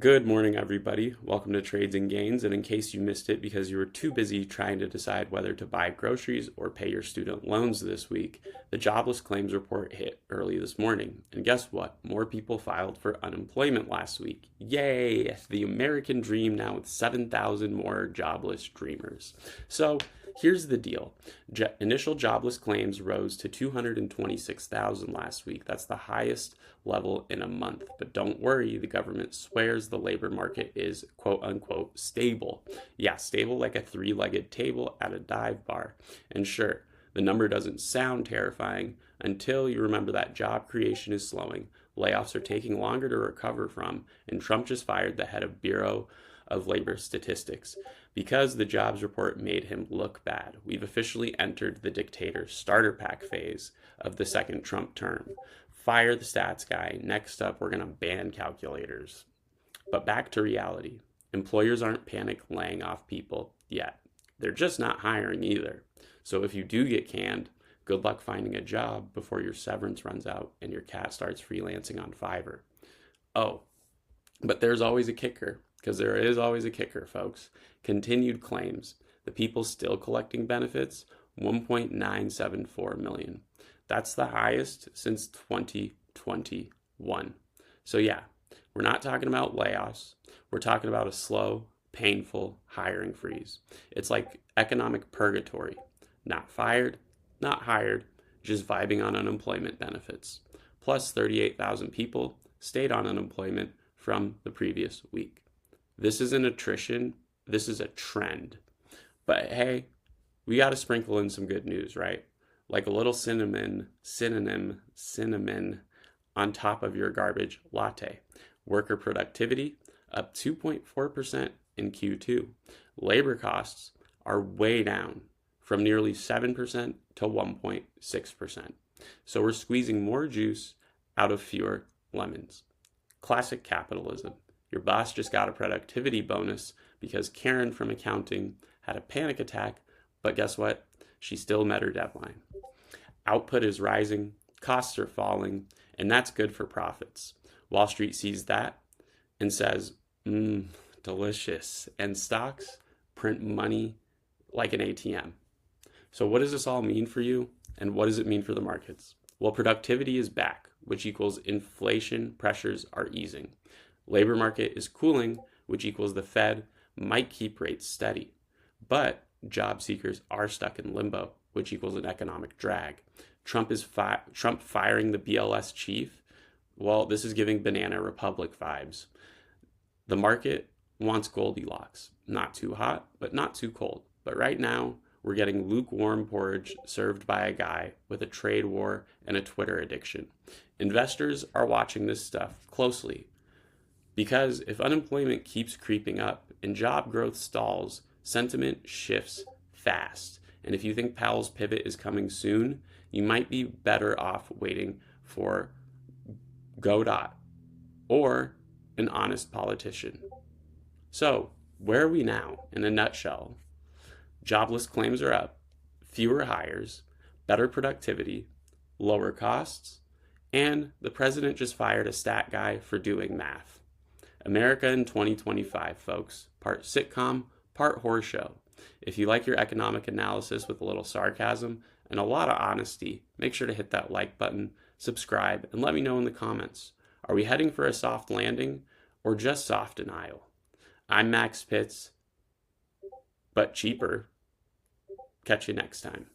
Good morning, everybody. Welcome to Trades and Gains. And in case you missed it because you were too busy trying to decide whether to buy groceries or pay your student loans this week, the jobless claims report hit early this morning. And guess what? More people filed for unemployment last week. Yay! The American dream now with 7,000 more jobless dreamers. So here's the deal. Initial jobless claims rose to 226,000 last week. That's the highest level in a month. But don't worry, the government swears the labor market is quote unquote stable. Yeah, stable like a three-legged table at a dive bar. And sure, the number doesn't sound terrifying until you remember that job creation is slowing, layoffs are taking longer to recover from, and Trump just fired the head of Bureau of Labor Statistics. Because the jobs report made him look bad, we've officially entered the dictator starter pack phase of the second Trump term. Fire the stats guy. Next up, we're going to ban calculators. But back to reality. Employers aren't panic laying off people yet. They're just not hiring either. So if you do get canned, good luck finding a job before your severance runs out and your cat starts freelancing on Fiverr. Oh, but there's always a kicker, because there is always a kicker, folks. Continued claims. The people still collecting benefits, 1.974 million. That's the highest since 2021. So yeah, we're not talking about layoffs. We're talking about a slow, painful hiring freeze. It's like economic purgatory. Not fired, not hired, just vibing on unemployment benefits. Plus 38,000 people stayed on unemployment from the previous week. This isn't attrition, this is a trend. But hey, we got to sprinkle in some good news, right? Like a little cinnamon on top of your garbage latte. Worker productivity up 2.4% in Q2. Labor costs are way down from nearly 7% to 1.6%. So we're squeezing more juice out of fewer lemons. Classic capitalism. Your boss just got a productivity bonus because Karen from accounting had a panic attack, but guess what? She still met her deadline. Output is rising, costs are falling, and that's good for profits. Wall Street sees that and says, delicious. And stocks print money like an ATM. So what does this all mean for you? And what does it mean for the markets? Well, productivity is back, which equals inflation pressures are easing. Labor market is cooling, which equals the Fed might keep rates steady. But job seekers are stuck in limbo, which equals an economic drag. Trump firing the BLS chief. Well, this is giving Banana Republic vibes. The market wants Goldilocks. Not too hot, but not too cold. But right now, we're getting lukewarm porridge served by a guy with a trade war and a Twitter addiction. Investors are watching this stuff closely because if unemployment keeps creeping up and job growth stalls, sentiment shifts fast. And if you think Powell's pivot is coming soon, you might be better off waiting for Godot or an honest politician. So, where are we now in a nutshell? Jobless claims are up, fewer hires, better productivity, lower costs, and the president just fired a stat guy for doing math. America in 2025, folks. Part sitcom, part horror show. If you like your economic analysis with a little sarcasm and a lot of honesty, make sure to hit that like button, subscribe, and let me know in the comments. Are we heading for a soft landing or just soft denial? I'm Max Pitts, but cheaper. Catch you next time.